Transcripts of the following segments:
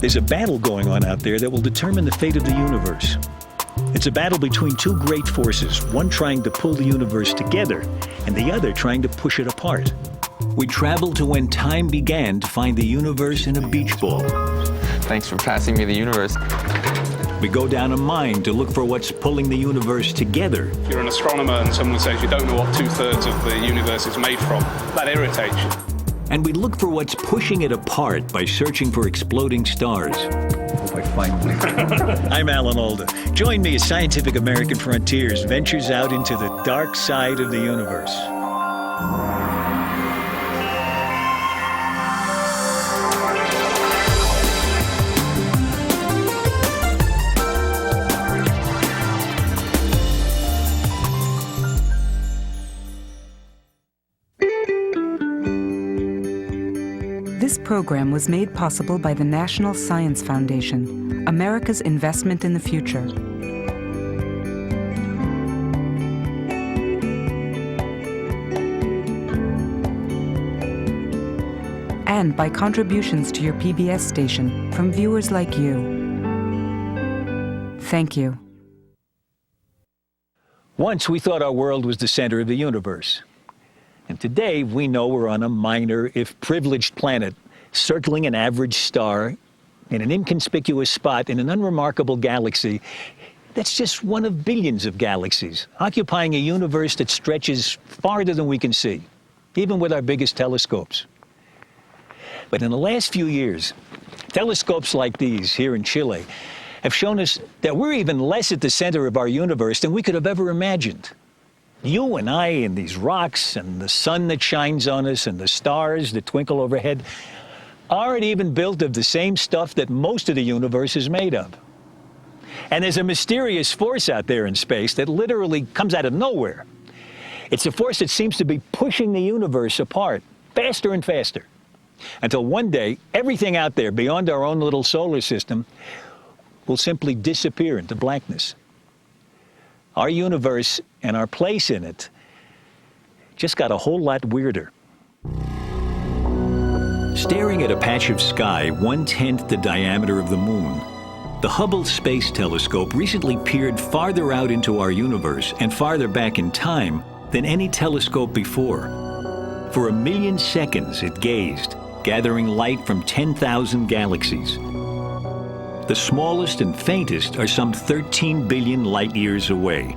There's a battle going on out there that will determine the fate of the universe. It's a battle between two great forces, one trying to pull the universe together and the other trying to push it apart. We travel to when time began to find the universe in a beach ball. Thanks for passing me the universe. We go down a mine to look for what's pulling the universe together. If you're an astronomer and someone says you don't know what 2/3 of the universe is made from, that irritates you. And we look for what's pushing it apart by searching for exploding stars. I finally. I'm Alan Alda. Join me as Scientific American Frontiers ventures out into the dark side of the universe. This program was made possible by the National Science Foundation, America's investment in the future. And by contributions to your PBS station from viewers like you. Thank you. Once we thought our world was the center of the universe. And today we know we're on a minor, if privileged planet, circling an average star in an inconspicuous spot in an unremarkable galaxy that's just one of billions of galaxies, occupying a universe that stretches farther than we can see, even with our biggest telescopes. But in the last few years, telescopes like these here in Chile have shown us that we're even less at the center of our universe than we could have ever imagined. You and I and these rocks and the sun that shines on us and the stars that twinkle overhead aren't even built of the same stuff that most of the universe is made of. And there's a mysterious force out there in space that literally comes out of nowhere. It's a force that seems to be pushing the universe apart faster and faster, until one day everything out there beyond our own little solar system will simply disappear into blackness. Our universe and our place in it just got a whole lot weirder. Staring at a patch of sky 1/10 the diameter of the moon, the Hubble Space Telescope recently peered farther out into our universe and farther back in time than any telescope before. For 1,000,000 seconds it gazed, gathering light from 10,000 galaxies. The smallest and faintest are some 13 billion light years away,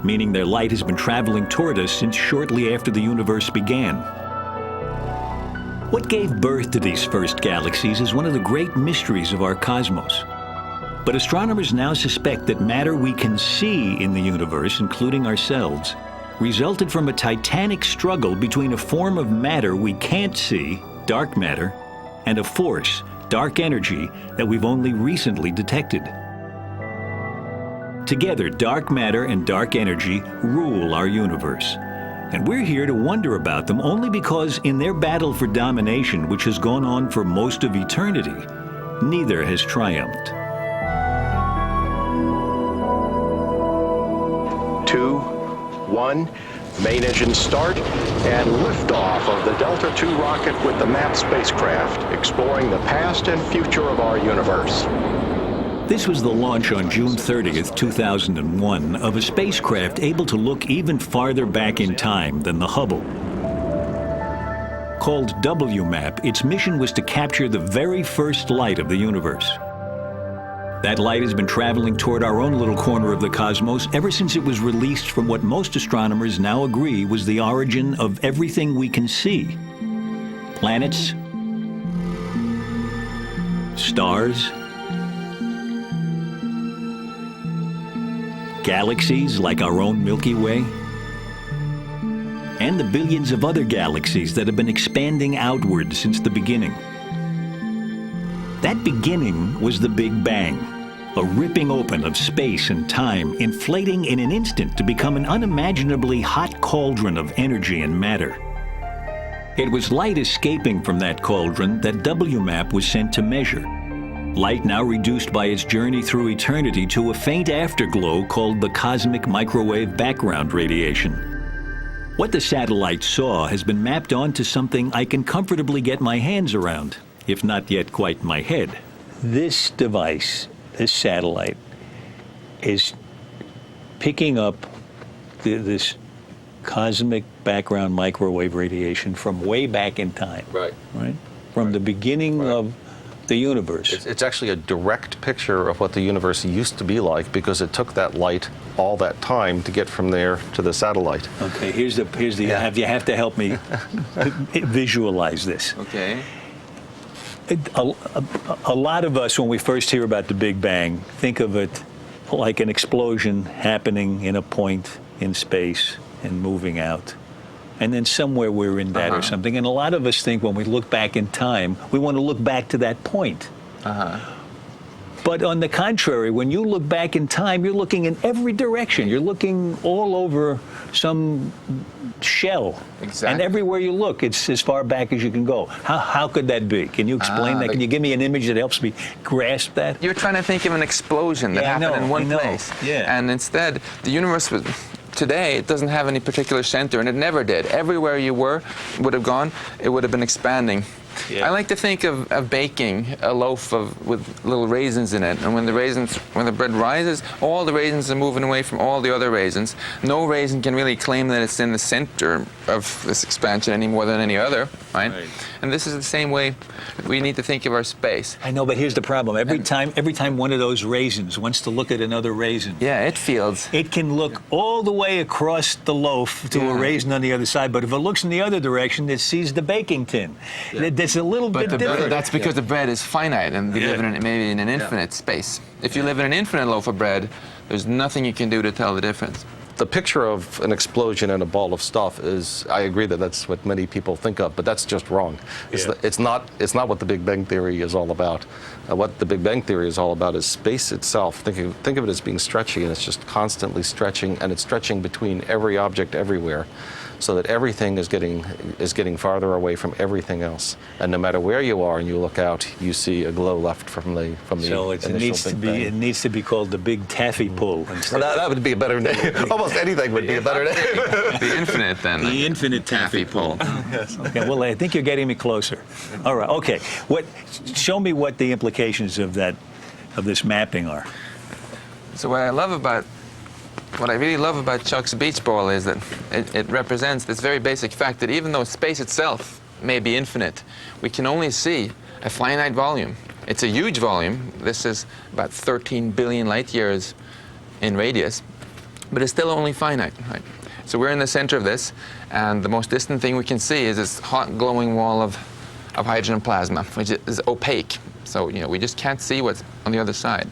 meaning their light has been traveling toward us since shortly after the universe began. What gave birth to these first galaxies is one of the great mysteries of our cosmos. But astronomers now suspect that matter we can see in the universe, including ourselves, resulted from a titanic struggle between a form of matter we can't see, dark matter, and a force, dark energy, that we've only recently detected. Together, dark matter and dark energy rule our universe. And we're here to wonder about them only because in their battle for domination, which has gone on for most of eternity, neither has triumphed. 2, 1, main engine start, and liftoff of the Delta II rocket with the MAP spacecraft, exploring the past and future of our universe. This was the launch on June 30th, 2001, of a spacecraft able to look even farther back in time than the Hubble. Called WMAP, its mission was to capture the very first light of the universe. That light has been traveling toward our own little corner of the cosmos ever since it was released from what most astronomers now agree was the origin of everything we can see. Planets, stars, galaxies like our own Milky Way, and the billions of other galaxies that have been expanding outward since the beginning. That beginning was the Big Bang, a ripping open of space and time, inflating in an instant to become an unimaginably hot cauldron of energy and matter. It was light escaping from that cauldron that WMAP was sent to measure. Light now reduced by its journey through eternity to a faint afterglow called the cosmic microwave background radiation. What the satellite saw has been mapped onto something I can comfortably get my hands around, if not yet quite my head. This device, this satellite, is picking up this cosmic background microwave radiation from way back in time. Right. Right? From the beginning of the universe. It's actually a direct picture of what the universe used to be like because it took that light all that time to get from there to the satellite. Okay, here's the you have to help me visualize this. Okay. A lot of us, when we first hear about the Big Bang, think of it like an explosion happening in a point in space and moving out. And then somewhere we're in that or something. And a lot of us think when we look back in time, we want to look back to that point. But on the contrary, when you look back in time, you're looking in every direction. You're looking all over some shell. Exactly. And everywhere you look, it's as far back as you can go. How could that be? Can you explain that? Can you give me an image that helps me grasp that? You're trying to think of an explosion that Yeah, I happened know, in one I know. place. Yeah. And instead, the universe was... Today, it doesn't have any particular center, and it never did. Everywhere you would have gone, it would have been expanding. Yeah. I like to think of baking a loaf with little raisins in it, and when the bread rises, all the raisins are moving away from all the other raisins. No raisin can really claim that it's in the center of this expansion any more than any other, right? And this is the same way we need to think of our space. I know, but here's the problem. Every time one of those raisins wants to look at another raisin, Yeah, it feels. it can look all the way across the loaf to a raisin on the other side, but if it looks in the other direction, it sees the baking tin. That's a little bit different. That's because the bread is finite, and we live in maybe in an infinite space. If you live in an infinite loaf of bread, there's nothing you can do to tell the difference. The picture of an explosion and a ball of stuff is, I agree that that's what many people think of, but that's just wrong. It's not what the Big Bang Theory is all about. What the Big Bang Theory is all about is space itself. Think of it as being stretchy, and it's just constantly stretching, and it's stretching between every object everywhere, so that everything is getting farther away from everything else. And no matter where you are and you look out, you see a glow left from the So it initial Big Bang. it needs to be called the Big Taffy Pull. Well, that would be a better name. Almost anything would be a better name. The infinite, then. The infinite taffy pull. Yes. Okay, well, I think you're getting me closer. All right. Okay. Show me what the implications of this mapping are. So what I really love about Chuck's beach ball is that it represents this very basic fact that even though space itself may be infinite, we can only see a finite volume. It's a huge volume. This is about 13 billion light years in radius, but it's still only finite, right? So we're in the center of this, and the most distant thing we can see is this hot glowing wall of hydrogen plasma, which is opaque. So, we just can't see what's on the other side.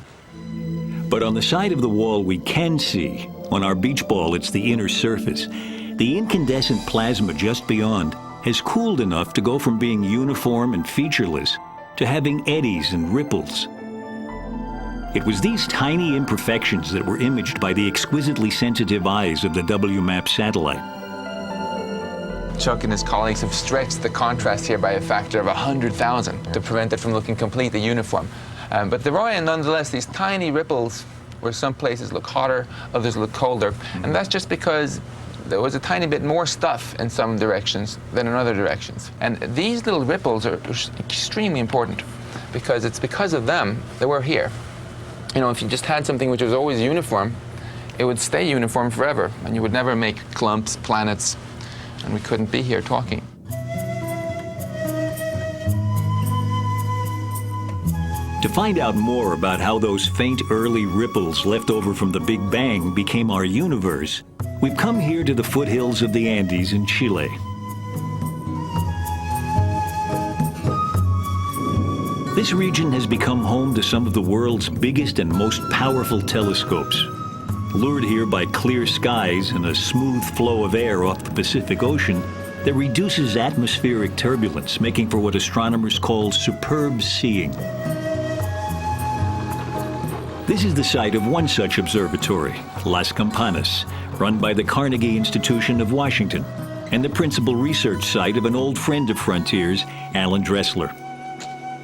But on the side of the wall we can see, on our beach ball, it's the inner surface. The incandescent plasma just beyond has cooled enough to go from being uniform and featureless to having eddies and ripples. It was these tiny imperfections that were imaged by the exquisitely sensitive eyes of the WMAP satellite. Chuck and his colleagues have stretched the contrast here by a factor of 100,000 to prevent it from looking completely uniform. But there are, nonetheless, these tiny ripples where some places look hotter, others look colder. And that's just because there was a tiny bit more stuff in some directions than in other directions. And these little ripples are extremely important because it's because of them that we're here. If you just had something which was always uniform, it would stay uniform forever, and you would never make clumps, planets, and we couldn't be here talking. To find out more about how those faint early ripples left over from the Big Bang became our universe, we've come here to the foothills of the Andes in Chile. This region has become home to some of the world's biggest and most powerful telescopes. Lured here by clear skies and a smooth flow of air off the Pacific Ocean that reduces atmospheric turbulence, making for what astronomers call superb seeing. This is the site of one such observatory, Las Campanas, run by the Carnegie Institution of Washington, and the principal research site of an old friend of Frontier's, Alan Dressler.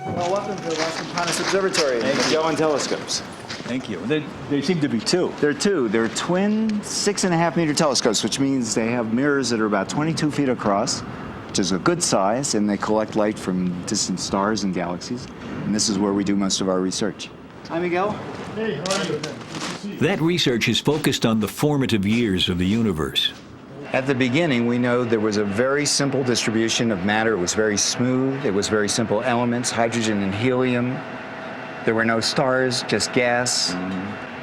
Well, welcome to Las Campanas Observatory, Magellan telescopes. Thank you. There seem to be two. There are two. They're twin 6.5-meter telescopes, which means they have mirrors that are about 22 feet across. which is a good size, and they collect light from distant stars and galaxies. And this is where we do most of our research. Hi, Miguel. Hey, how are you? That research is focused on the formative years of the universe. At the beginning, we know there was a very simple distribution of matter. It was very smooth. It was very simple elements, hydrogen and helium. There were no stars, just gas.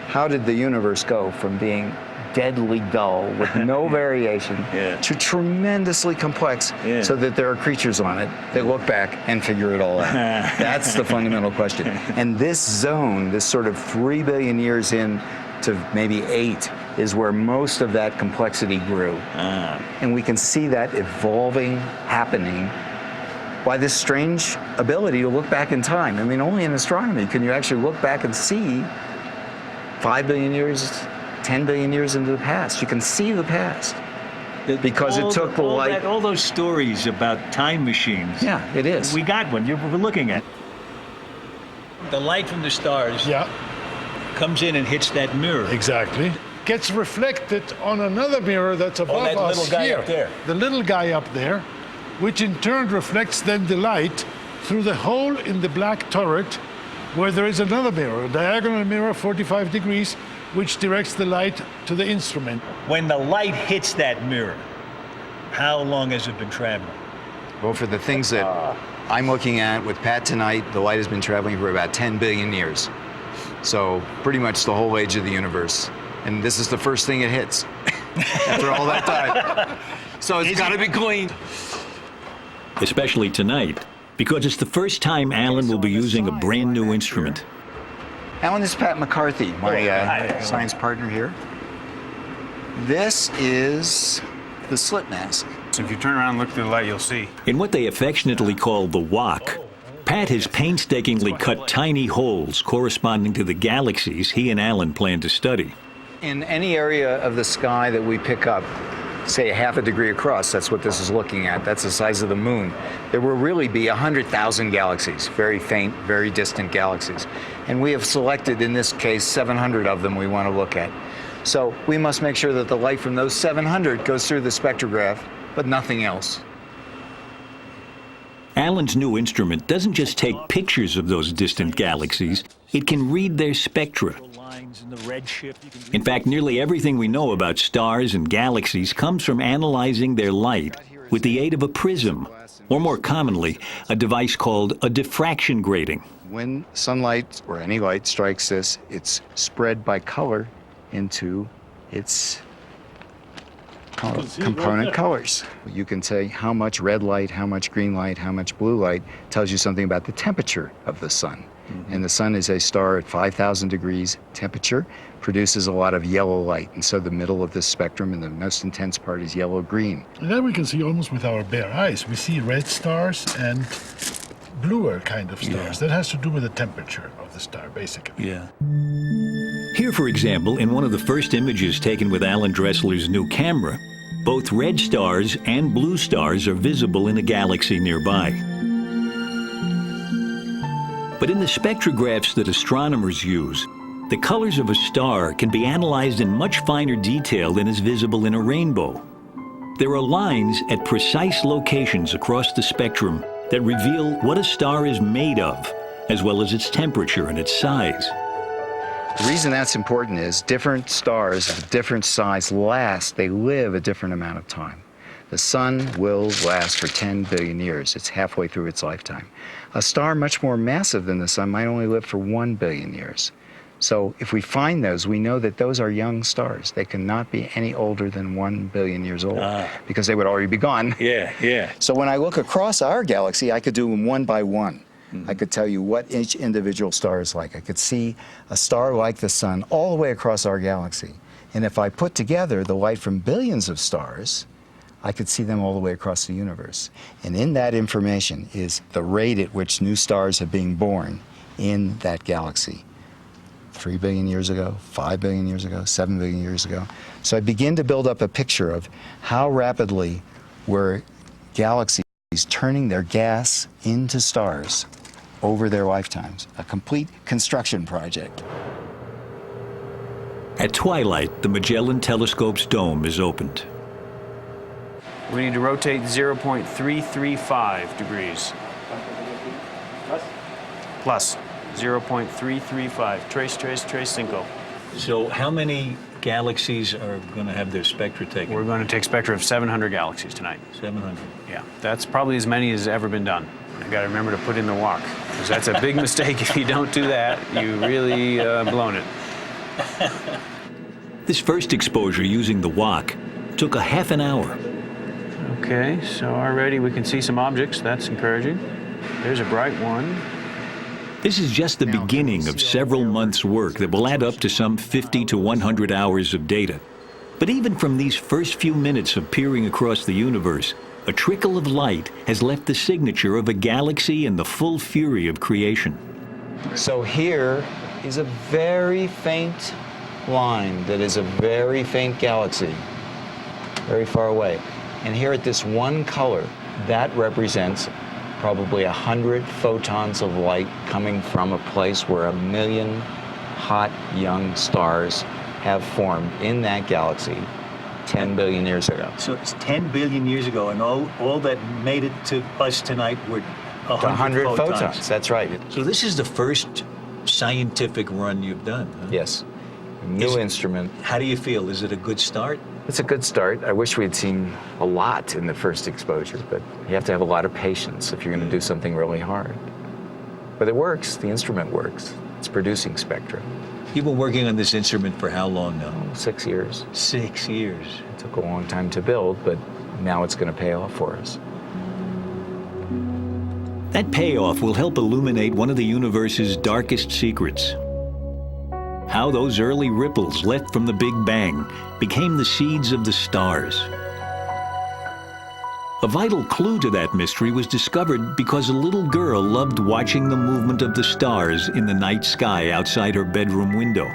How did the universe go from being deadly dull with no variation to tremendously complex so that there are creatures on it that look back and figure it all out? That's the fundamental question. And this zone, this sort of 3 billion years in to maybe 8, is where most of that complexity grew. And we can see that evolving, happening by this strange ability to look back in time. I mean, only in astronomy can you actually look back and see 5 billion years, 10 billion years into the past. You can see the past because it took the light. All those stories about time machines. Yeah, it is. We got one. We're looking at. The light from the stars comes in and hits that mirror. Exactly. Gets reflected on another mirror that's above that us little guy here. up there. The little guy up there, which in turn reflects then the light through the hole in the black turret, where there is another mirror, a diagonal mirror, 45 degrees, which directs the light to the instrument. When the light hits that mirror, how long has it been traveling? Well, for the things that I'm looking at with Pat tonight, the light has been traveling for about 10 billion years. So pretty much the whole age of the universe. And this is the first thing it hits after all that time. So it's got to be clean. Especially tonight, because it's the first time Alan will be using a brand new instrument. Alan, this is Pat McCarthy, my science partner here. This is the slit mask. So if you turn around and look through the light, you'll see. In what they affectionately call the WOC, Pat has painstakingly cut tiny holes corresponding to the galaxies he and Alan plan to study. In any area of the sky that we pick up, say a half a degree across, that's what this is looking at, that's the size of the moon, there will really be 100,000 galaxies, very faint, very distant galaxies. And we have selected, in this case, 700 of them we want to look at. So we must make sure that the light from those 700 goes through the spectrograph, but nothing else. Alan's new instrument doesn't just take pictures of those distant galaxies, it can read their spectra. In fact, nearly everything we know about stars and galaxies comes from analyzing their light with the aid of a prism, or more commonly, a device called a diffraction grating. When sunlight or any light strikes this, it's spread by color into its component colors. You can say how much red light, how much green light, how much blue light tells you something about the temperature of the sun. And the sun is a star at 5,000 degrees temperature, produces a lot of yellow light. And so the middle of this spectrum and the most intense part is yellow-green. And then we can see almost with our bare eyes. We see red stars and bluer kind of stars. That has to do with the temperature of the star, basically. Here, for example, in one of the first images taken with Alan Dressler's new camera, both red stars and blue stars are visible in a galaxy nearby. But in the spectrographs that astronomers use, the colors of a star can be analyzed in much finer detail than is visible in a rainbow. There are lines at precise locations across the spectrum that reveal what a star is made of, as well as its temperature and its size. The reason that's important is different stars of different size last, they live a different amount of time. The sun will last for 10 billion years. It's halfway through its lifetime. A star much more massive than the sun might only live for 1 billion years. So if we find those, we know that those are young stars. They cannot be any older than 1 billion years old because they would already be gone. So when I look across our galaxy, I could do them one by one. I could tell you what each individual star is like. I could see a star like the sun all the way across our galaxy. And if I put together the light from billions of stars, I could see them all the way across the universe. And in that information is the rate at which new stars are being born in that galaxy. 3 billion years ago, 5 billion years ago, 7 billion years ago. So I begin to build up a picture of how rapidly were galaxies turning their gas into stars over their lifetimes. A complete construction project. At twilight, the Magellan Telescope's dome is opened. We need to rotate 0.335 degrees. Plus 0.335. Trace, trace, trace, cinco. So how many galaxies are going to have their spectra taken? We're going to take spectra of 700 galaxies tonight. 700. Yeah, that's probably as many as ever been done. You got to remember to put in the walk, because that's a big mistake. If you don't do that, you really blown it. This first exposure using the wok took a half an hour. Okay, so already we can see some objects. That's encouraging. There's a bright one. This is just the beginning of several months' work that will add up to some 50 to 100 hours of data. But even from these first few minutes of peering across the universe, a trickle of light has left the signature of a galaxy in the full fury of creation. So here is a very faint line that is a very faint galaxy, very far away. And here at this one color, that represents probably 100 photons of light coming from a place where 1 million hot young stars have formed in that galaxy 10 billion years ago. So it's 10 billion years ago, and all that made it to us tonight were 100 photons. That's right. So this is the first scientific run you've done, huh? Yes. New instrument. How do you feel? Is it a good start? It's a good start. I wish we'd seen a lot in the first exposure, but you have to have a lot of patience if you're going to do something really hard. But it works. The instrument works. It's producing spectra. You've been working on this instrument for how long now? 6 years. 6 years. It took a long time to build, but now it's going to pay off for us. That payoff will help illuminate one of the universe's darkest secrets. How those early ripples left from the Big Bang became the seeds of the stars. A vital clue to that mystery was discovered because a little girl loved watching the movement of the stars in the night sky outside her bedroom window.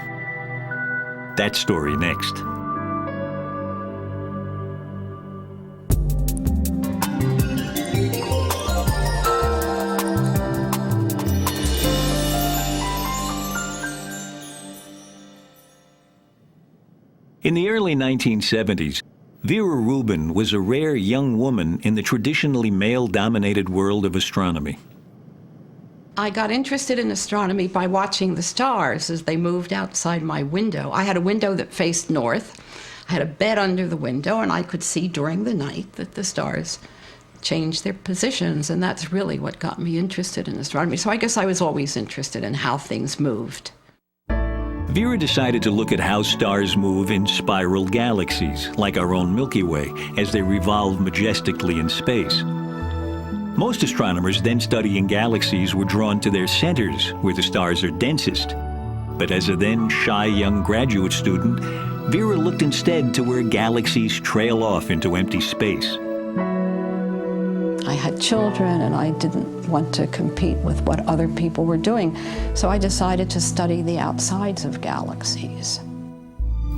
That story next. In the early 1970s, Vera Rubin was a rare young woman in the traditionally male-dominated world of astronomy. I got interested in astronomy by watching the stars as they moved outside my window. I had a window that faced north. I had a bed under the window, and I could see during the night that the stars changed their positions, and that's really what got me interested in astronomy. So I guess I was always interested in how things moved. Vera decided to look at how stars move in spiral galaxies, like our own Milky Way, as they revolve majestically in space. Most astronomers then studying galaxies were drawn to their centers, where the stars are densest. But as a then shy young graduate student, Vera looked instead to where galaxies trail off into empty space. I had children, and I didn't want to compete with what other people were doing, so I decided to study the outsides of galaxies.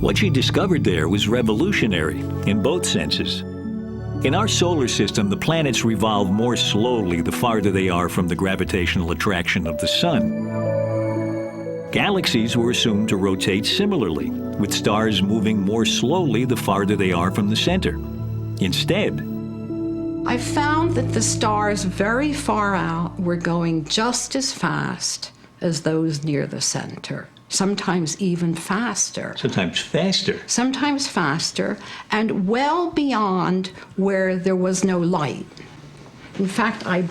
What she discovered there was revolutionary in both senses. In our solar system, the planets revolve more slowly the farther they are from the gravitational attraction of the sun. Galaxies were assumed to rotate similarly, with stars moving more slowly the farther they are from the center. Instead, I found that the stars very far out were going just as fast as those near the center, sometimes even faster. sometimes faster. Sometimes faster, and well beyond where there was no light. In fact, I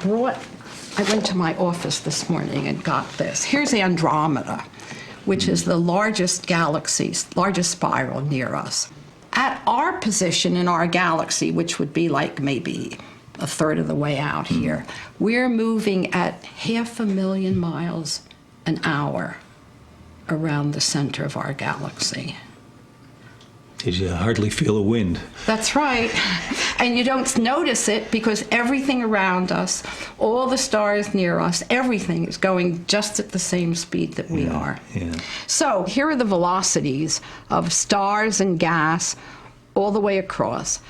went to my office this morning and got this. Here's Andromeda, which is the largest galaxy, largest spiral near us. At our position in our galaxy, which would be like maybe a third of the way out here, we're moving at 500,000 miles an hour around the center of our galaxy. You hardly feel a wind. That's right. And you don't notice it because everything around us, all the stars near us, everything is going just at the same speed that we are. Yeah. So here are the velocities of stars and gas all the way across.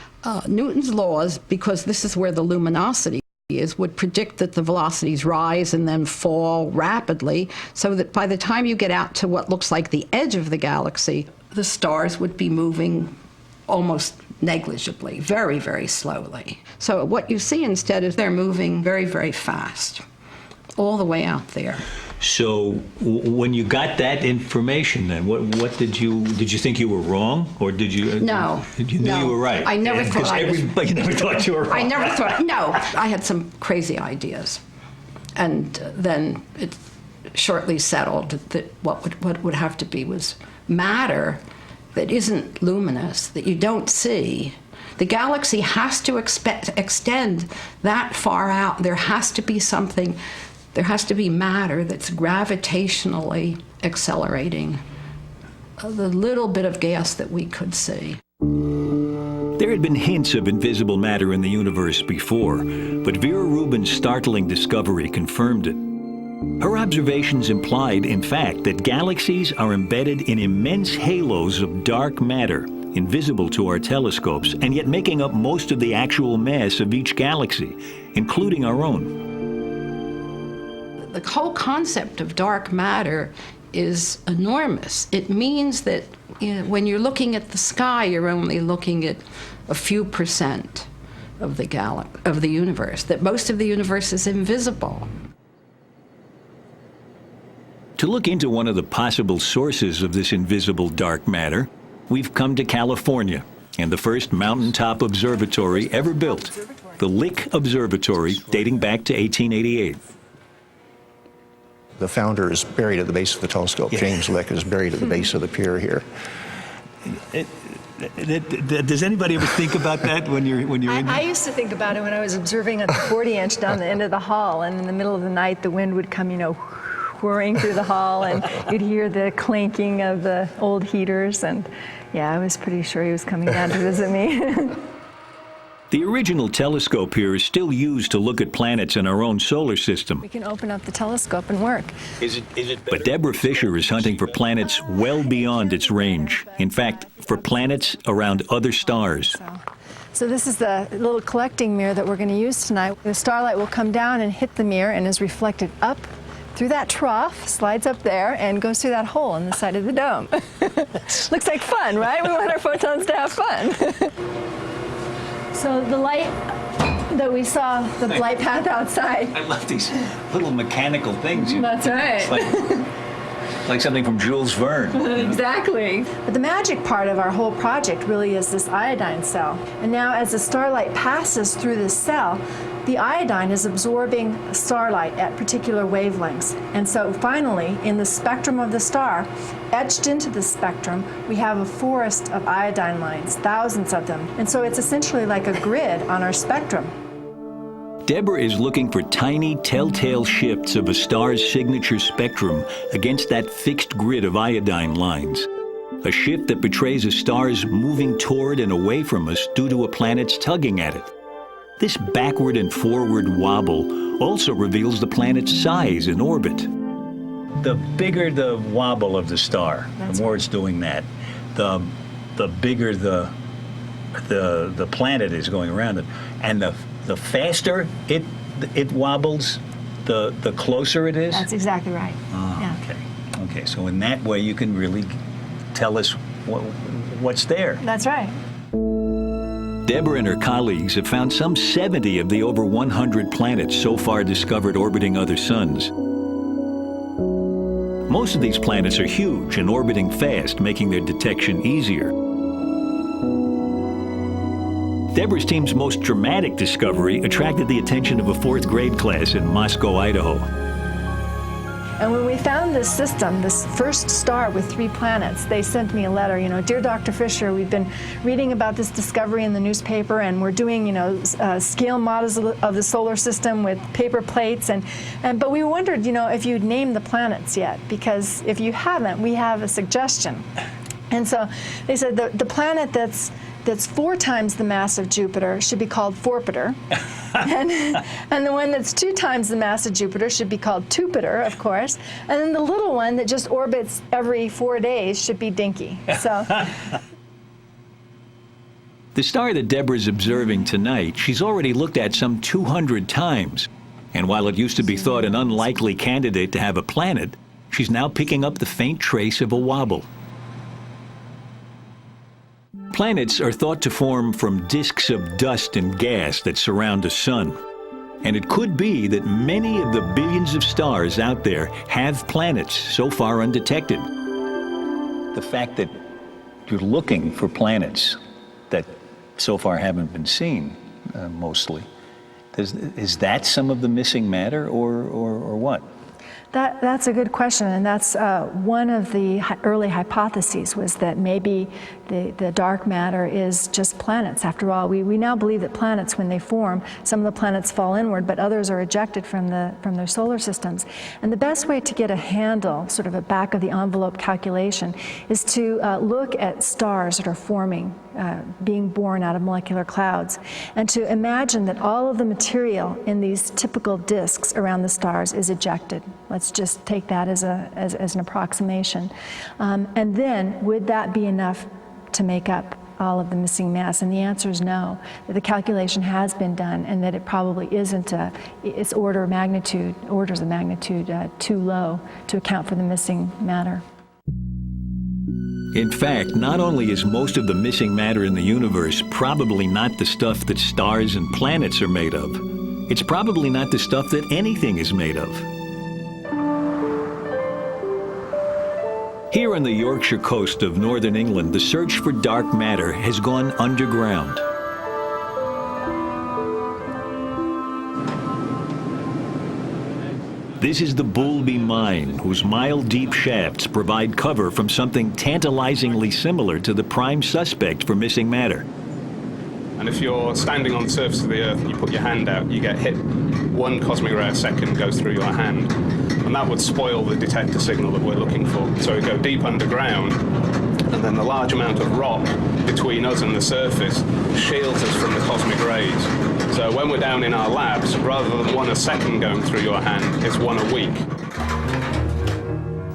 Newton's laws, because this is where the luminosity is, would predict that the velocities rise and then fall rapidly, so that by the time you get out to what looks like the edge of the galaxy, the stars would be moving almost negligibly, very, very slowly. So what you see instead is they're moving very, very fast, all the way out there. So when you got that information, then what did you think you were wrong, or did you? No. You knew you were right. I never thought I was. You never thought you were wrong. I never thought. No, I had some crazy ideas, and then it shortly settled that what would have to be was matter that isn't luminous, that you don't see. The galaxy has to extend that far out. There has to be something. There has to be matter that's gravitationally accelerating the little bit of gas that we could see. There had been hints of invisible matter in the universe before, but Vera Rubin's startling discovery confirmed it. Her observations implied, in fact, that galaxies are embedded in immense halos of dark matter, invisible to our telescopes, and yet making up most of the actual mass of each galaxy, including our own. The whole concept of dark matter is enormous. It means that when you're looking at the sky, you're only looking at a few percent of the universe, that most of the universe is invisible. To look into one of the possible sources of this invisible dark matter, we've come to California and the first mountaintop observatory ever built, the Lick Observatory, dating back to 1888. The founder is buried at the base of the telescope. Yeah. James Lick is buried at the base of the pier here. Does anybody ever think about that when you're in there? I used to think about it when I was observing at the 40-inch down the end of the hall, and in the middle of the night, the wind would come, whirring through the hall, and you'd hear the clanking of the old heaters, and yeah, I was pretty sure he was coming down to visit me. The original telescope here is still used to look at planets in our own solar system. We can open up the telescope and work. But Deborah Fisher is hunting for planets well beyond its range. In fact, for planets around other stars. So this is the little collecting mirror that we're going to use tonight. The starlight will come down and hit the mirror and is reflected up through that trough, slides up there, and goes through that hole in the side of the dome. Looks like fun, right? We want our photons to have fun. So the light that we saw, the light path outside. I love these little mechanical things. That's right. It's like something from Jules Verne. Exactly. But the magic part of our whole project really is this iodine cell. And now as the starlight passes through this cell, the iodine is absorbing starlight at particular wavelengths. And so finally, in the spectrum of the star, etched into the spectrum, we have a forest of iodine lines, thousands of them. And so it's essentially like a grid on our spectrum. Deborah is looking for tiny telltale shifts of a star's signature spectrum against that fixed grid of iodine lines. A shift that betrays a star's moving toward and away from us due to a planet's tugging at it. This backward and forward wobble also reveals the planet's size in orbit. The bigger the wobble of the star, the more it's doing that, the bigger the planet is going around it, and the faster it wobbles, the closer it is. That's exactly right. Yeah. Okay. So in that way, you can really tell us what's there. That's right. Deborah and her colleagues have found some 70 of the over 100 planets so far discovered orbiting other suns. Most of these planets are huge and orbiting fast, making their detection easier. Deborah's team's most dramatic discovery attracted the attention of a 4th grade class in Moscow, Idaho. And when we found this system, this first star with 3 planets, they sent me a letter, Dear Dr. Fisher, we've been reading about this discovery in the newspaper, and we're doing, scale models of the solar system with paper plates, but we wondered, if you'd named the planets yet, because if you haven't, we have a suggestion. And so they said the planet that's 4 times the mass of Jupiter should be called Forpiter. and the one that's 2 times the mass of Jupiter should be called Tupiter, of course. And then the little one that just orbits every 4 days should be Dinky. So. The star that Deborah's observing tonight, she's already looked at some 200 times. And while it used to be thought an unlikely candidate to have a planet, she's now picking up the faint trace of a wobble. Planets are thought to form from disks of dust and gas that surround the sun. And it could be that many of the billions of stars out there have planets so far undetected. The fact that you're looking for planets that so far haven't been seen, mostly, is that some of the missing matter, or what? That's a good question, and that's one of the early hypotheses, was that maybe the dark matter is just planets. After all, we now believe that planets, when they form, some of the planets fall inward, but others are ejected from their solar systems. And the best way to get a handle, sort of a back-of-the-envelope calculation, is to look at stars that are forming, being born out of molecular clouds, and to imagine that all of the material in these typical disks around the stars is ejected. Let's just take that as an approximation. And then, would that be enough to make up all of the missing mass? And the answer is no, that the calculation has been done, and that it probably isn't, it's orders of magnitude too low to account for the missing matter. In fact, not only is most of the missing matter in the universe probably not the stuff that stars and planets are made of, it's probably not the stuff that anything is made of. Here on the Yorkshire coast of northern England, the search for dark matter has gone underground. This is the Boulby Mine, whose mile-deep shafts provide cover from something tantalizingly similar to the prime suspect for missing matter. And if you're standing on the surface of the Earth and you put your hand out, you get hit. 1 cosmic ray a second goes through your hand. And that would spoil the detector signal that we're looking for. So we go deep underground, and then the large amount of rock between us and the surface shields us from the cosmic rays. So when we're down in our labs, rather than 1 a second going through your hand, it's 1 a week.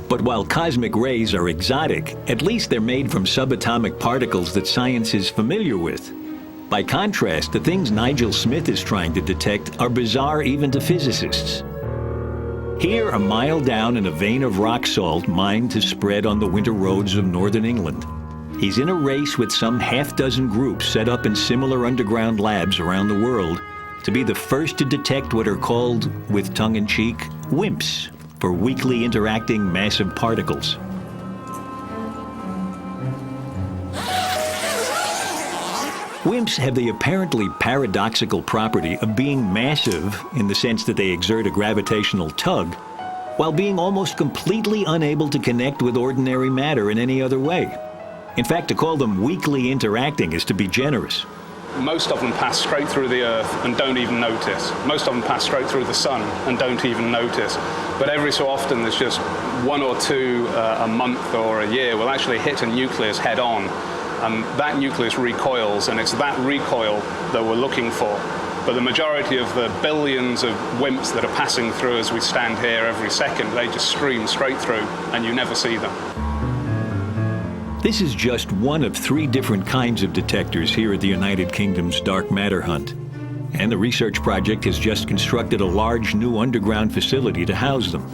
But while cosmic rays are exotic, at least they're made from subatomic particles that science is familiar with. By contrast, the things Nigel Smith is trying to detect are bizarre even to physicists. Here, a mile down in a vein of rock salt mined to spread on the winter roads of northern England, he's in a race with some half-dozen groups set up in similar underground labs around the world to be the first to detect what are called, with tongue-in-cheek, WIMPs, for weakly interacting massive particles. WIMPs have the apparently paradoxical property of being massive in the sense that they exert a gravitational tug, while being almost completely unable to connect with ordinary matter in any other way. In fact, to call them weakly interacting is to be generous. Most of them pass straight through the Earth and don't even notice. Most of them pass straight through the sun and don't even notice. But every so often there's just 1 or 2 a month or a year will actually hit a nucleus head on. And that nucleus recoils, and it's that recoil that we're looking for. But the majority of the billions of WIMPs that are passing through as we stand here every second, they just stream straight through, and you never see them. This is just one of 3 different kinds of detectors here at the United Kingdom's dark matter hunt. And the research project has just constructed a large new underground facility to house them.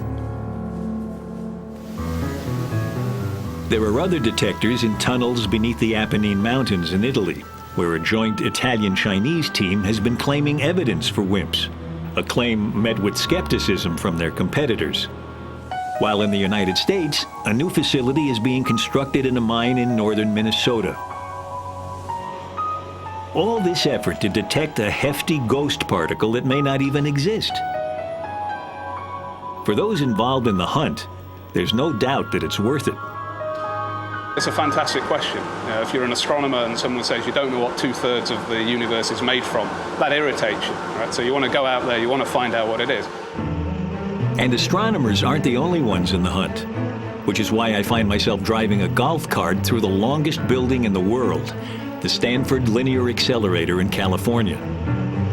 There are other detectors in tunnels beneath the Apennine Mountains in Italy, where a joint Italian-Chinese team has been claiming evidence for WIMPs, a claim met with skepticism from their competitors. While in the United States, a new facility is being constructed in a mine in northern Minnesota. All this effort to detect a hefty ghost particle that may not even exist. For those involved in the hunt, there's no doubt that it's worth it. It's a fantastic question. If you're an astronomer and someone says you don't know what 2/3 of the universe is made from, that irritates you, right? So you want to go out there, you want to find out what it is. And astronomers aren't the only ones in the hunt, which is why I find myself driving a golf cart through the longest building in the world, the Stanford Linear Accelerator in California.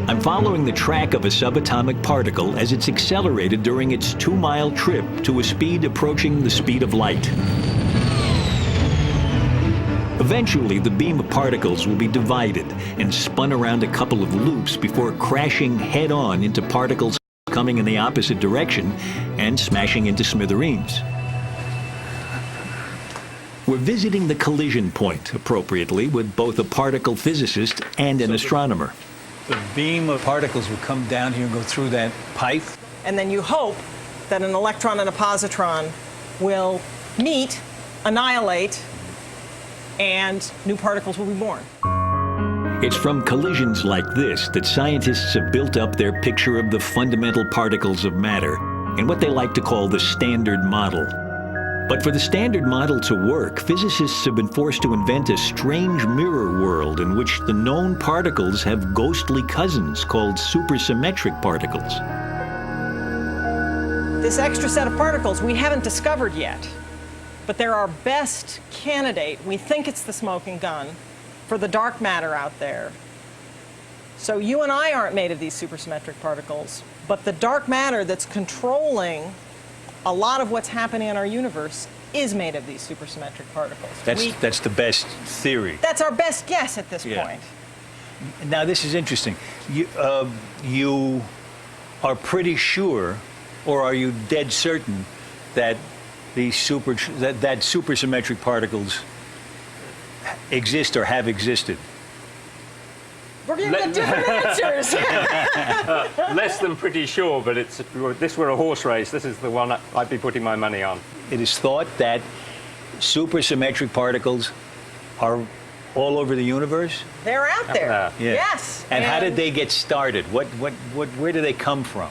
I'm following the track of a subatomic particle as it's accelerated during its 2-mile trip to a speed approaching the speed of light. Eventually, the beam of particles will be divided and spun around a couple of loops before crashing head-on into particles coming in the opposite direction and smashing into smithereens. We're visiting the collision point, appropriately, with both a particle physicist and an astronomer. The beam of particles will come down here and go through that pipe. And then you hope that an electron and a positron will meet, annihilate, and new particles will be born. It's from collisions like this that scientists have built up their picture of the fundamental particles of matter in what they like to call the Standard Model. But for the Standard Model to work, physicists have been forced to invent a strange mirror world in which the known particles have ghostly cousins called supersymmetric particles. This extra set of particles we haven't discovered yet, but they're our best candidate. We think it's the smoking gun for the dark matter out there. So you and I aren't made of these supersymmetric particles, but the dark matter that's controlling a lot of what's happening in our universe is made of these supersymmetric particles. That's the best theory. That's our best guess at this point. Now, this is interesting. You are pretty sure, or are you dead certain, that these that supersymmetric particles exist or have existed? We're going to get different answers. Less than pretty sure, but if this were a horse race, this is the one I'd be putting my money on. It is thought that supersymmetric particles are all over the universe? They're out there. Yeah. Yes. And how did they get started? Where do they come from?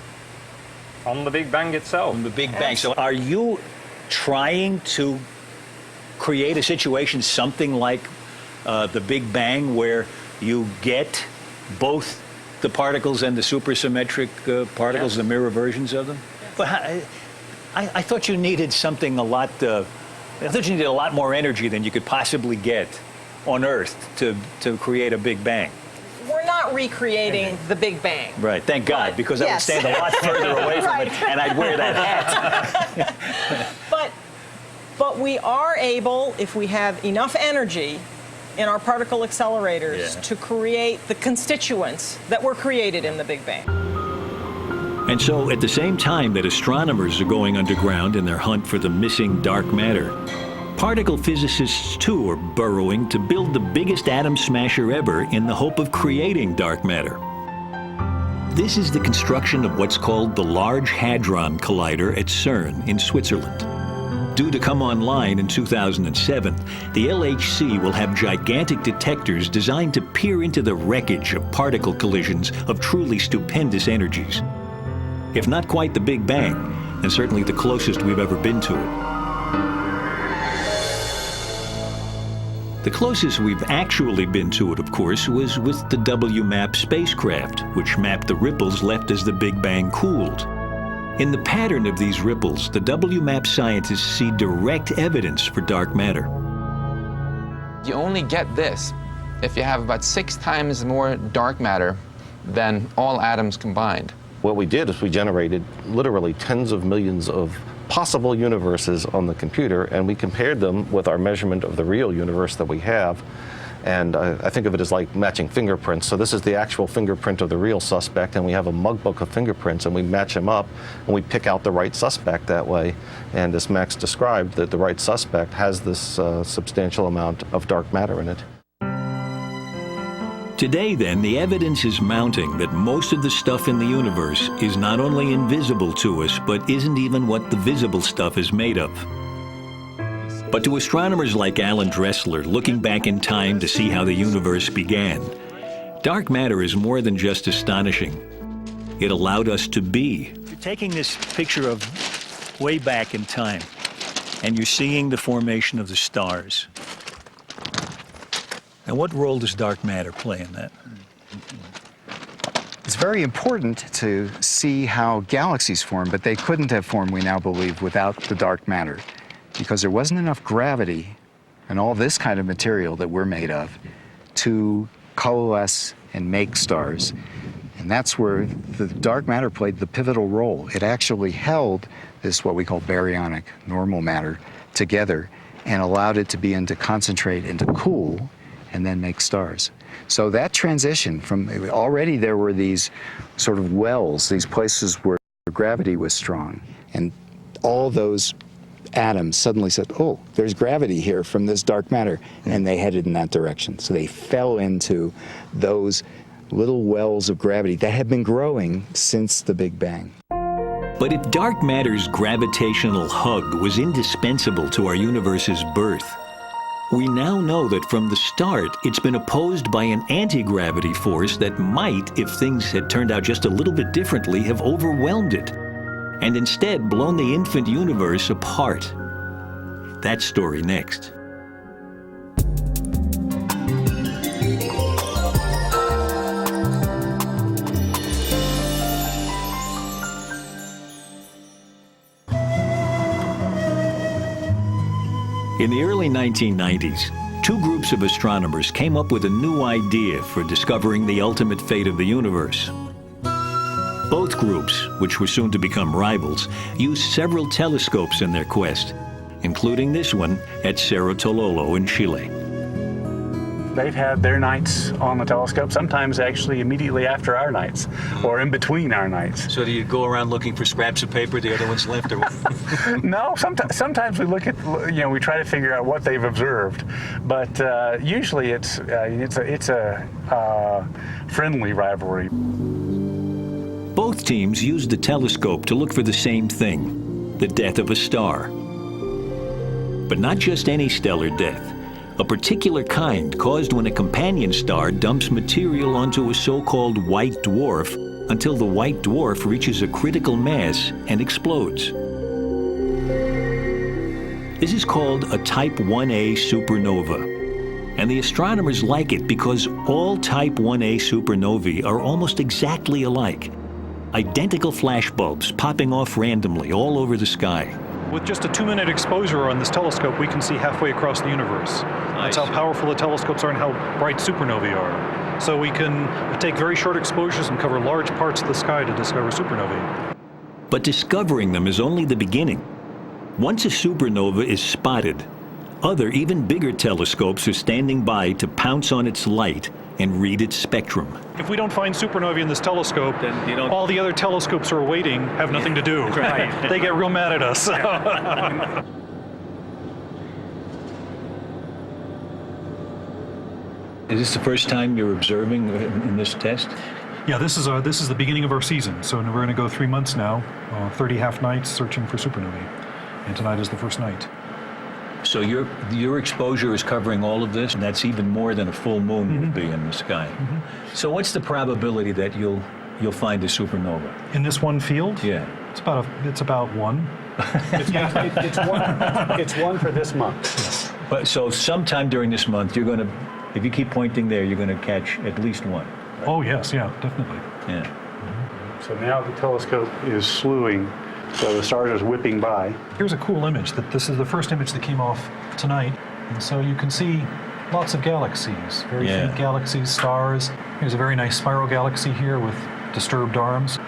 On the Big Bang itself. From the Big Bang. So are you trying to create a situation something like the Big Bang, where you get both the particles and the supersymmetric particles, the mirror versions of them? But I thought you needed something I thought you needed a lot more energy than you could possibly get on Earth to create a Big Bang. We're not recreating the Big Bang. Right, thank God, because I would stand a lot further away from it, and I'd wear that hat. But we are able, if we have enough energy in our particle accelerators, to create the constituents that were created in the Big Bang. And so, at the same time that astronomers are going underground in their hunt for the missing dark matter, particle physicists too are burrowing to build the biggest atom smasher ever in the hope of creating dark matter. This is the construction of what's called the Large Hadron Collider at CERN in Switzerland. Due to come online in 2007, the LHC will have gigantic detectors designed to peer into the wreckage of particle collisions of truly stupendous energies. If not quite the Big Bang, then certainly the closest we've ever been to it. The closest we've actually been to it, of course, was with the WMAP spacecraft, which mapped the ripples left as the Big Bang cooled. In the pattern of these ripples, the WMAP scientists see direct evidence for dark matter. You only get this if you have about 6 times more dark matter than all atoms combined. What we did is we generated literally tens of millions of possible universes on the computer, and we compared them with our measurement of the real universe that we have. And I think of it as like matching fingerprints. So this is the actual fingerprint of the real suspect, and we have a mug book of fingerprints, and we match them up, and we pick out the right suspect that way. And as Max described, that the right suspect has this substantial amount of dark matter in it. Today, then, the evidence is mounting that most of the stuff in the universe is not only invisible to us, but isn't even what the visible stuff is made of. But to astronomers like Alan Dressler, looking back in time to see how the universe began, dark matter is more than just astonishing. It allowed us to be. You're taking this picture of way back in time, and you're seeing the formation of the stars. Now, what role does dark matter play in that? It's very important to see how galaxies form, but they couldn't have formed, we now believe, without the dark matter, because there wasn't enough gravity and all this kind of material that we're made of to coalesce and make stars. And that's where the dark matter played the pivotal role. It actually held this, what we call baryonic normal matter, together and allowed it to begin to concentrate and to cool and then make stars. So that transition from, already there were these sort of wells, these places where gravity was strong, and all those atoms suddenly said, oh, there's gravity here from this dark matter, and they headed in that direction. So they fell into those little wells of gravity that have been growing since the Big Bang. But if dark matter's gravitational hug was indispensable to our universe's birth, we now know that from the start it's been opposed by an anti-gravity force that might, if things had turned out just a little bit differently, have overwhelmed it, and instead blown the infant universe apart. That story next. In the early 1990s, two groups of astronomers came up with a new idea for discovering the ultimate fate of the universe. Both groups, which were soon to become rivals, used several telescopes in their quest, including this one at Cerro Tololo in Chile. They've had their nights on the telescope, sometimes actually immediately after our nights, or in between our nights. So do you go around looking for scraps of paper the other one's left, or what? No, sometimes we look at, we try to figure out what they've observed, but usually it's a friendly rivalry. Both teams used the telescope to look for the same thing, the death of a star. But not just any stellar death. A particular kind caused when a companion star dumps material onto a so-called white dwarf until the white dwarf reaches a critical mass and explodes. This is called a Type 1a supernova. And the astronomers like it because all Type 1a supernovae are almost exactly alike. Identical flashbulbs popping off randomly all over the sky. With just a 2-minute exposure on this telescope, we can see halfway across the universe. That's how powerful the telescopes are and how bright supernovae are. So we can take very short exposures and cover large parts of the sky to discover supernovae. But discovering them is only the beginning. Once a supernova is spotted, other, even bigger telescopes are standing by to pounce on its light and read its spectrum. If we don't find supernovae in this telescope, then all the other telescopes are waiting, have nothing to do. Right. They get real mad at us. Is this the first time you're observing in this test? Yeah, this is the beginning of our season. So we're going to go 3 months now, 30 half nights searching for supernovae. And tonight is the first night. So your exposure is covering all of this, and that's even more than a full moon would be in the sky. So what's the probability that you'll find a supernova? In this one field? Yeah. It's about 1. It's one for this month. But so sometime during this month, you're going to, if you keep pointing there, you're going to catch at least one. Right? Oh yes, yeah, definitely. Yeah. So now the telescope is slewing. So the stars are whipping by. Here's a cool image. This is the first image that came off tonight. And so you can see lots of galaxies, very faint galaxies, stars. Here's a very nice spiral galaxy here with disturbed arms.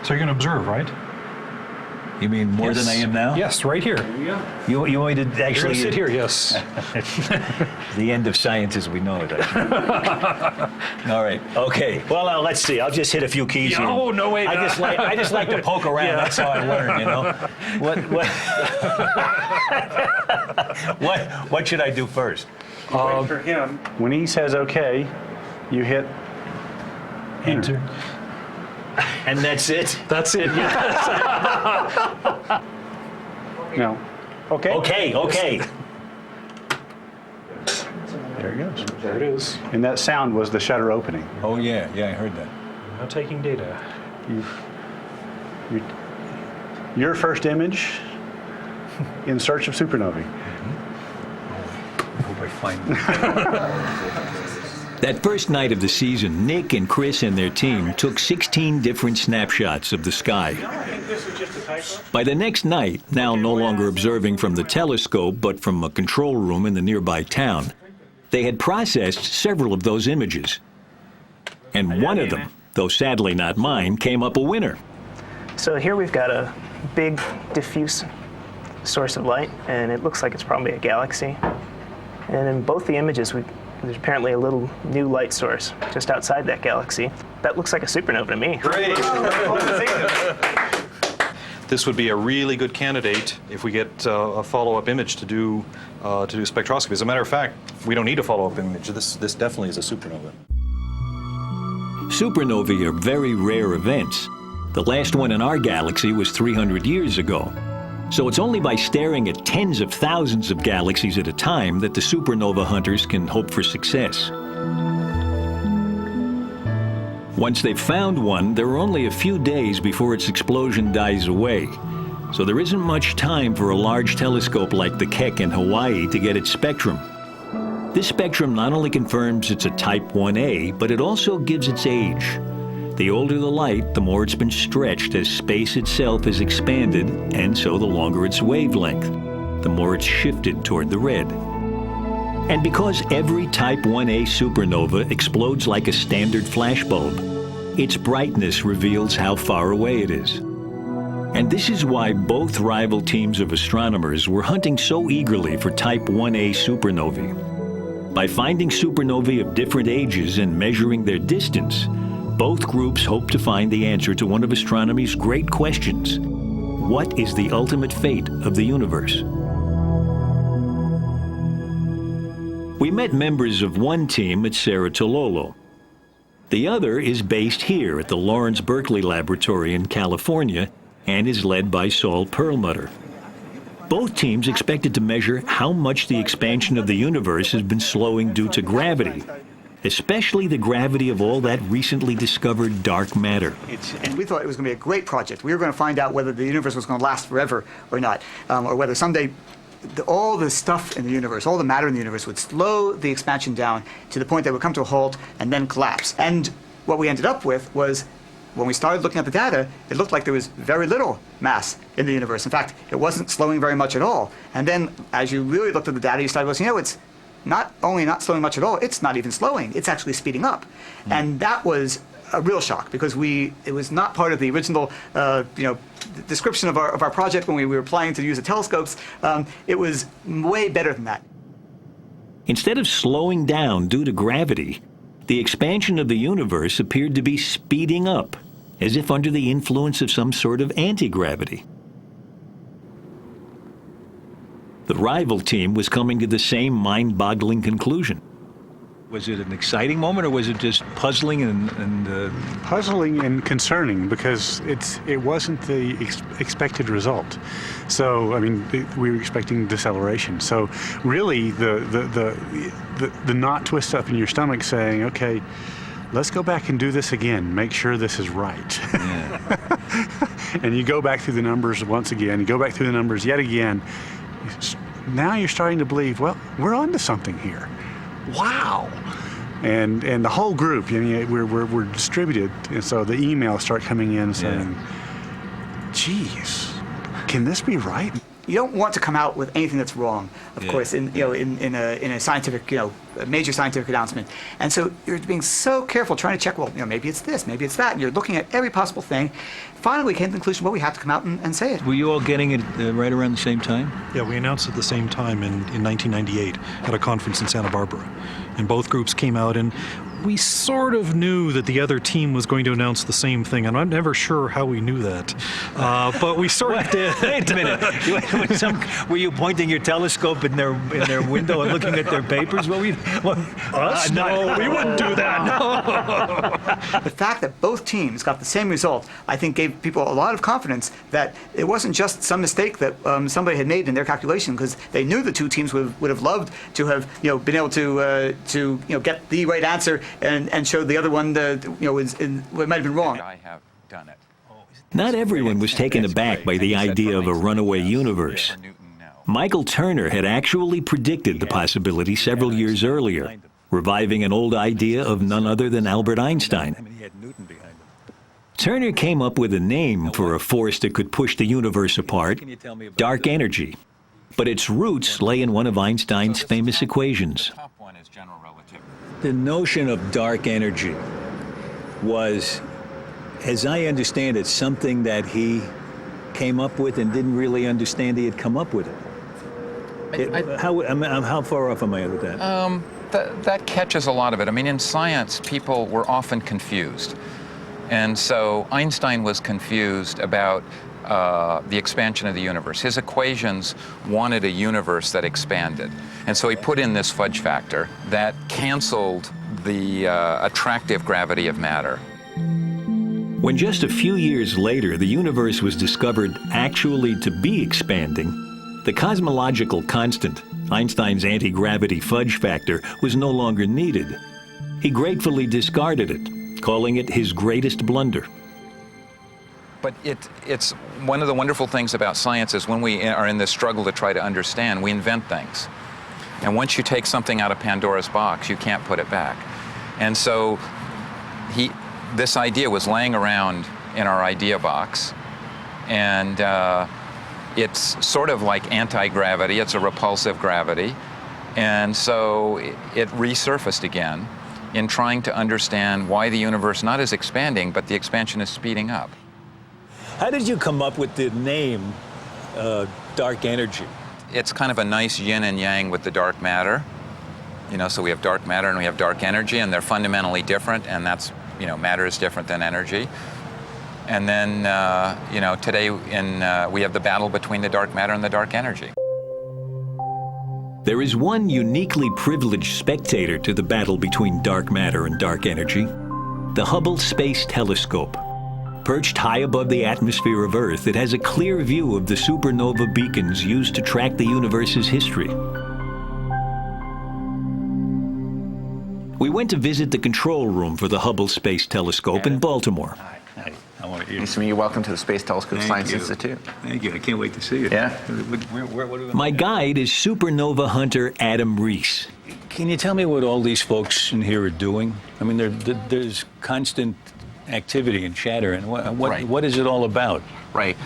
So you're going to observe, right? You mean more than I am now? Yes, right here. You want me to actually sit here? Yes. The end of science as we know it. All right. Okay. Well, let's see. I'll just hit a few keys here. Oh, no way. I just like to poke around. Yeah. That's how I learn. You know. What should I do first? Wait for him. When he says OK, you hit enter. And that's it? That's it, yes. No. Okay. Okay. There it goes. There it is. And that sound was the shutter opening. Oh, yeah. Yeah, I heard that. Now taking data. Your first image in search of supernovae. I hope I find That first night of the season, Nick and Chris and their team took 16 different snapshots of the sky. By the next night, now no longer observing from the telescope but from a control room in the nearby town, they had processed several of those images. And one of them, though sadly not mine, came up a winner. So here we've got a big diffuse source of light, and it looks like it's probably a galaxy. And in both the images, there's apparently a little new light source just outside that galaxy. That looks like a supernova to me. Great. this would be a really good candidate if we get a follow-up image to do spectroscopy. As a matter of fact, we don't need a follow-up image. This definitely is a supernova. Supernovae are very rare events. The last one in our galaxy was 300 years ago. So it's only by staring at tens of thousands of galaxies at a time that the supernova hunters can hope for success. Once they've found one, there are only a few days before its explosion dies away. So there isn't much time for a large telescope like the Keck in Hawaii to get its spectrum. This spectrum not only confirms it's a Type 1a, but it also gives its age. The older the light, the more it's been stretched as space itself has expanded, and so the longer its wavelength, the more it's shifted toward the red. And because every Type 1a supernova explodes like a standard flashbulb, its brightness reveals how far away it is. And this is why both rival teams of astronomers were hunting so eagerly for Type 1a supernovae. By finding supernovae of different ages and measuring their distance, both groups hope to find the answer to one of astronomy's great questions. What is the ultimate fate of the universe? We met members of one team at Cerro Tololo. The other is based here at the Lawrence Berkeley Laboratory in California and is led by Saul Perlmutter. Both teams expected to measure how much the expansion of the universe has been slowing due to gravity, especially the gravity of all that recently discovered dark matter. And we thought it was going to be a great project. We were going to find out whether the universe was going to last forever or not, or whether someday all the stuff in the universe, all the matter in the universe would slow the expansion down to the point that it would come to a halt and then collapse. And what we ended up with was, when we started looking at the data, it looked like there was very little mass in the universe. In fact, it wasn't slowing very much at all. And then as you really looked at the data, you started going, you know, it's not only not slowing much at all, it's not even slowing, it's actually speeding up. And that was a real shock, because it was not part of the original description of our project when we were planning to use the telescopes. It was way better than that. Instead of slowing down due to gravity, the expansion of the universe appeared to be speeding up, as if under the influence of some sort of anti-gravity. The rival team was coming to the same mind-boggling conclusion. Was it an exciting moment, or was it just puzzling and puzzling and concerning, because it wasn't the expected result. So I mean, we were expecting deceleration. So really, the knot twist up in your stomach, saying, "Okay, let's go back and do this again. Make sure this is right." Yeah. And you go back through the numbers once again. You go back through the numbers yet again. Now you're starting to believe, well, we're onto something here. Wow. And the whole group, I mean, we're distributed, and so the emails start coming in saying, geez, can this be right? You don't want to come out with anything that's wrong, of course, in a scientific, a major scientific announcement. And so you're being so careful, trying to check, well, maybe it's this, maybe it's that, and you're looking at every possible thing. Finally, we came to the conclusion, well, we have to come out and say it. Were you all getting it right around the same time? Yeah, we announced at the same time in 1998 at a conference in Santa Barbara. And both groups came out, and we sort of knew that the other team was going to announce the same thing, and I'm never sure how we knew that. But we sort of did. Wait a minute. Were you pointing your telescope in their window and looking at their papers? Us? No, we wouldn't do that. No. The fact that both teams got the same result, I think, gave people a lot of confidence that it wasn't just some mistake that somebody had made in their calculation, because they knew the two teams would have loved to have been able to get the right answer and show the other one what might have been wrong. I have done it. Not everyone was taken aback by the idea of a runaway universe. Michael Turner had actually predicted the possibility several years earlier, reviving an old idea of none other than Albert Einstein. Turner came up with a name for a force that could push the universe apart, dark energy. But its roots lay in one of Einstein's famous equations. The notion of dark energy was, as I understand it, something that he came up with and didn't really understand he had come up with it. How far off am I with that? That catches a lot of it. I mean, in science, people were often confused. And so Einstein was confused about the expansion of the universe. His equations wanted a universe that expanded. And so he put in this fudge factor that canceled the attractive gravity of matter. When just a few years later the universe was discovered actually to be expanding, the cosmological constant, Einstein's anti-gravity fudge factor, was no longer needed. He gratefully discarded it, calling it his greatest blunder. But it's one of the wonderful things about science is when we are in this struggle to try to understand, we invent things. And once you take something out of Pandora's box, you can't put it back. And so this idea was laying around in our idea box, and it's sort of like anti-gravity. It's a repulsive gravity. And so it resurfaced again in trying to understand why the universe not is expanding, but the expansion is speeding up. How did you come up with the name dark energy? It's kind of a nice yin and yang with the dark matter. You know, so we have dark matter and we have dark energy, and they're fundamentally different, and that's, you know, matter is different than energy. And then, you know, today we have the battle between the dark matter and the dark energy. There is one uniquely privileged spectator to the battle between dark matter and dark energy: the Hubble Space Telescope. Perched high above the atmosphere of Earth, it has a clear view of the supernova beacons used to track the universe's history. We went to visit the control room for the Hubble Space Telescope in Baltimore. Nice to meet you. Welcome to the Space Telescope Science Institute. Thank you. I can't wait to see you. Yeah. My guide is supernova hunter Adam Rees. Can you tell me what all these folks in here are doing? I mean, there's constant activity and chatter, and what is it all about? Right.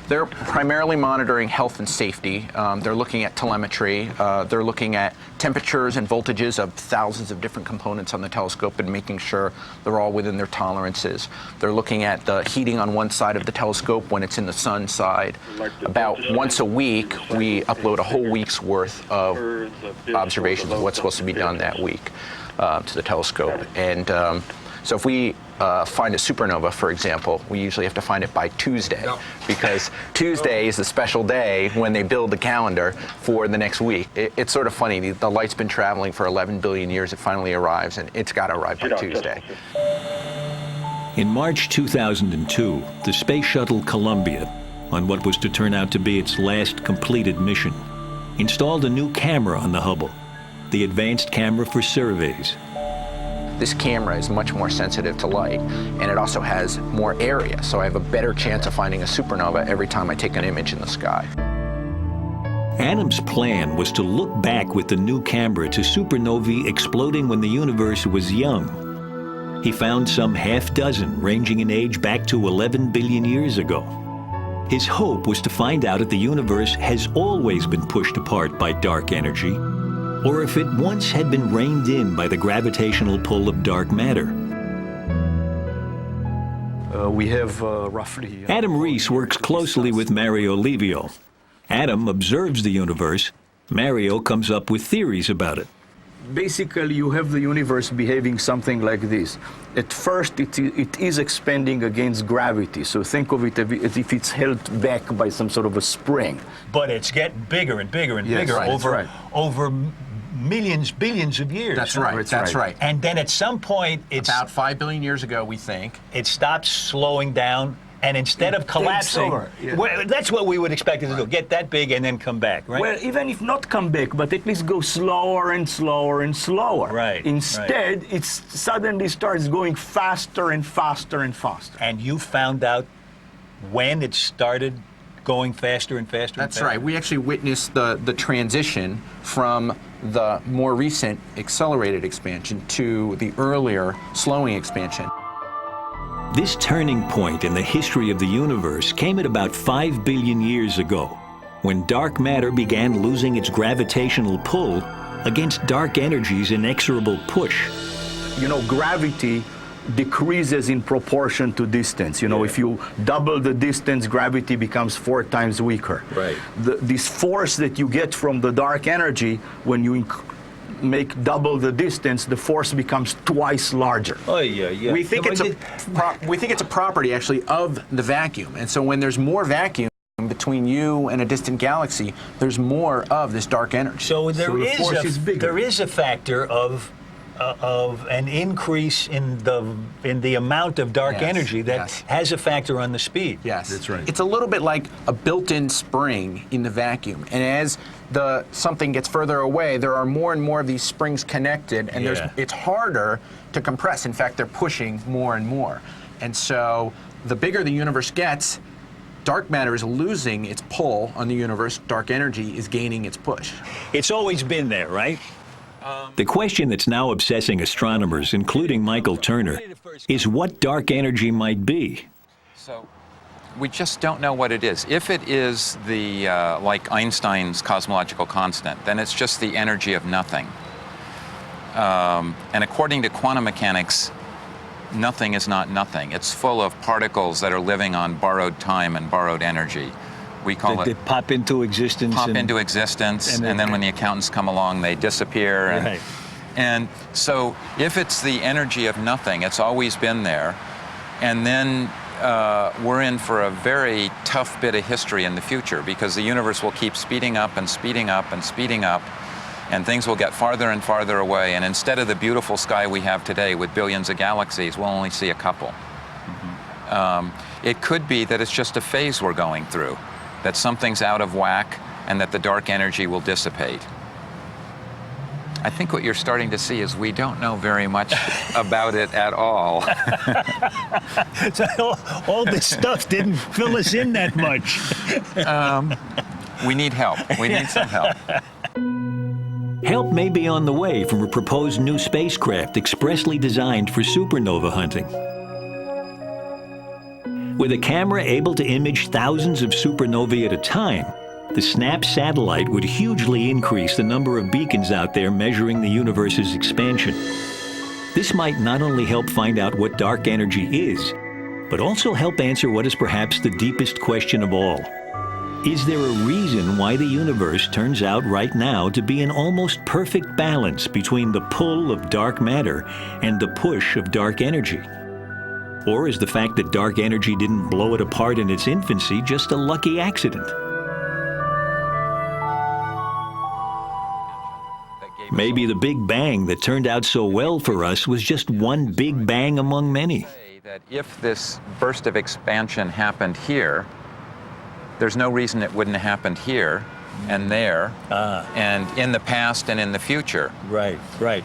They're primarily monitoring health and safety. They're looking at telemetry. They're looking at temperatures and voltages of thousands of different components on the telescope and making sure they're all within their tolerances. They're looking at the heating on one side of the telescope when it's in the sun side. About once a week, we upload a whole week's worth of observations of what's supposed to be done that week to the telescope. And so if we find a supernova, for example, we usually have to find it by Tuesday, because Tuesday is the special day when they build the calendar for the next week. It's sort of funny. The light's been traveling for 11 billion years. It finally arrives, and it's got to arrive by Tuesday. In March 2002, the Space Shuttle Columbia, on what was to turn out to be its last completed mission, installed a new camera on the Hubble, the Advanced Camera for Surveys. This camera is much more sensitive to light, and it also has more area, so I have a better chance of finding a supernova every time I take an image in the sky. Adam's plan was to look back with the new camera to supernovae exploding when the universe was young. He found some half-dozen ranging in age back to 11 billion years ago. His hope was to find out if the universe has always been pushed apart by dark energy, or if it once had been reined in by the gravitational pull of dark matter. We have roughly... Adam Rees works closely with Mario Livio. Adam observes the universe. Mario comes up with theories about it. Basically, you have the universe behaving something like this. At first, it is expanding against gravity, so think of it as if it's held back by some sort of a spring. But it's getting bigger and bigger and bigger over millions, billions of years. That's right, that's right. And then at some point, it's... About 5 billion years ago, we think. It stops slowing down, and instead of collapsing, well, that's what we would expect it to do, get that big and then come back, right? Well, even if not come back, but at least go slower and slower and slower. Right. Instead, it suddenly starts going faster and faster and faster. And you found out when it started going faster and faster? That's right. We actually witnessed the transition from the more recent accelerated expansion to the earlier slowing expansion. This turning point in the history of the universe came at about 5 billion years ago, when dark matter began losing its gravitational pull against dark energy's inexorable push. You know, gravity decreases in proportion to distance. You know, if you double the distance, gravity becomes 4 times weaker. Right. This force that you get from the dark energy, when you make double the distance, the force becomes twice larger. Oh yeah. We think it's a property actually of the vacuum, and so when there's more vacuum between you and a distant galaxy, there's more of this dark energy. So the force is bigger. there is a factor of an increase in the amount of dark energy that has a factor on the speed. Yes, that's right. It's a little bit like a built-in spring in the vacuum, and as something gets further away, there are more and more of these springs connected, and it's harder to compress. In fact, they're pushing more and more, and so the bigger the universe gets, dark matter is losing its pull on the universe. Dark energy is gaining its push. It's always been there, right? The question that's now obsessing astronomers, including Michael Turner, is what dark energy might be. So we just don't know what it is. If it is like Einstein's cosmological constant, then it's just the energy of nothing. And according to quantum mechanics, nothing is not nothing. It's full of particles that are living on borrowed time and borrowed energy. We call They pop into existence. And then when the accountants come along, they disappear. And so if it's the energy of nothing, it's always been there. And then we're in for a very tough bit of history in the future, because the universe will keep speeding up and speeding up and speeding up, and things will get farther and farther away. And instead of the beautiful sky we have today with billions of galaxies, we'll only see a couple. It could be that it's just a phase we're going through, that something's out of whack and that the dark energy will dissipate. I think what you're starting to see is we don't know very much about it at all. So all this stuff didn't fill us in that much. We need help. We need some help. Help may be on the way from a proposed new spacecraft expressly designed for supernova hunting. With a camera able to image thousands of supernovae at a time, the SNAP satellite would hugely increase the number of beacons out there measuring the universe's expansion. This might not only help find out what dark energy is, but also help answer what is perhaps the deepest question of all. Is there a reason why the universe turns out right now to be an almost perfect balance between the pull of dark matter and the push of dark energy? Or is the fact that dark energy didn't blow it apart in its infancy just a lucky accident? Maybe the Big Bang that turned out so well for us was just one big bang among many. That if this burst of expansion happened here, there's no reason it wouldn't have happened here and there, and in the past and in the future. Right.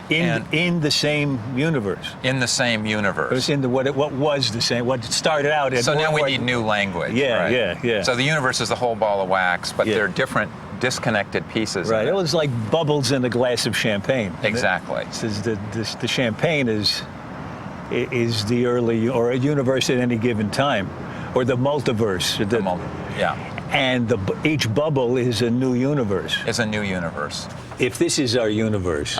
In the same universe. In the same universe. It was in what was the same, what started out in. So now we need new language. Yeah. So the universe is the whole ball of wax, but they're different, disconnected pieces. Right. It was like bubbles in a glass of champagne. Exactly. The champagne is the early, or a universe at any given time, or the multiverse. And each bubble is a new universe. It's a new universe. If this is our universe,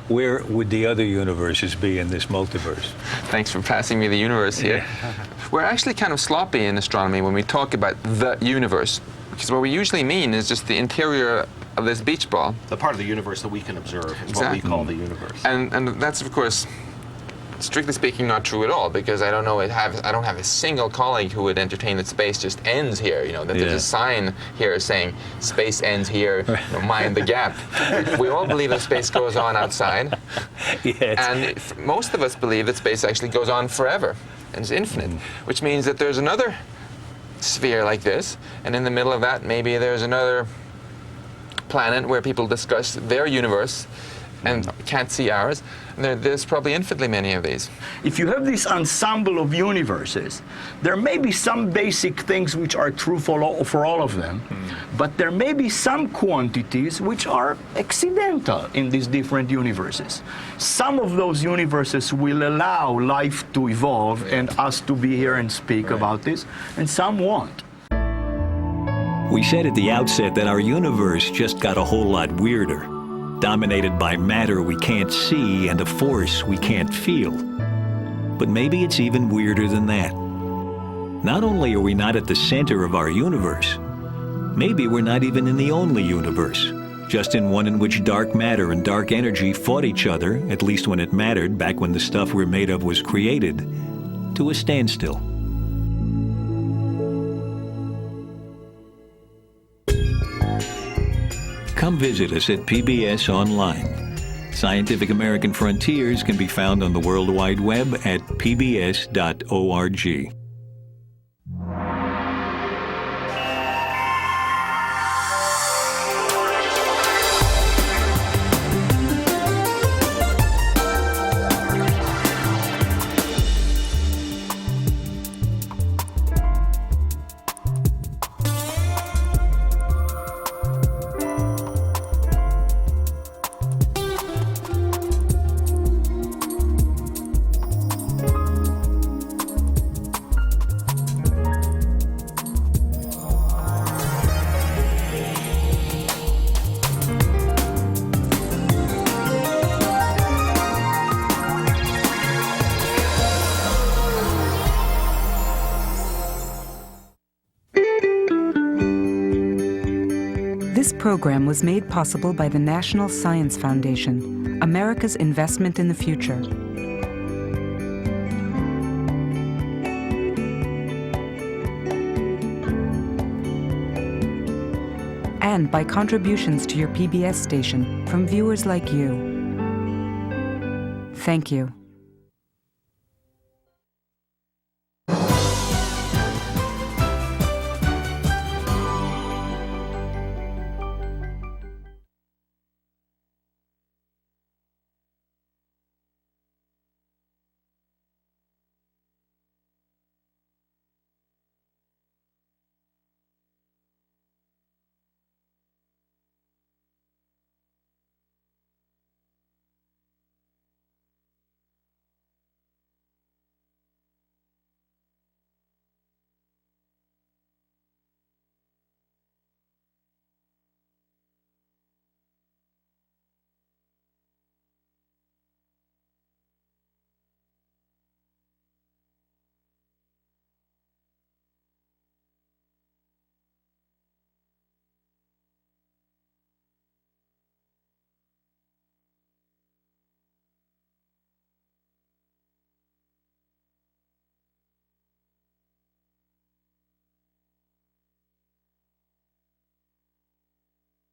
where would the other universes be in this multiverse? Thanks for passing me the universe here. We're actually kind of sloppy in astronomy when we talk about the universe, because what we usually mean is just the interior of this beach ball. The part of the universe that we can observe is what we call the universe. And that's, of course, strictly speaking, not true at all, because I don't have a single colleague who would entertain that space just ends here. That there's a sign here saying space ends here. Mind the gap. We all believe that space goes on outside, and most of us believe that space actually goes on forever and is infinite, which means that there's another sphere like this, and in the middle of that, maybe there's another planet where people discuss their universe and can't see ours. There's probably infinitely many of these. If you have this ensemble of universes, there may be some basic things which are true for all of them, but there may be some quantities which are accidental in these different universes. Some of those universes will allow life to evolve and us to be here and speak about this, and some won't. We said at the outset that our universe just got a whole lot weirder, dominated by matter we can't see and a force we can't feel. But maybe it's even weirder than that. Not only are we not at the center of our universe, maybe we're not even in the only universe. just in one in which dark matter and dark energy fought each other, at least when it mattered, back when the stuff we're made of was created, to a standstill. Come visit us at PBS Online. Scientific American Frontiers can be found on the World Wide Web at pbs.org. This program was made possible by the National Science Foundation, America's investment in the future. And by contributions to your PBS station from viewers like you. Thank you.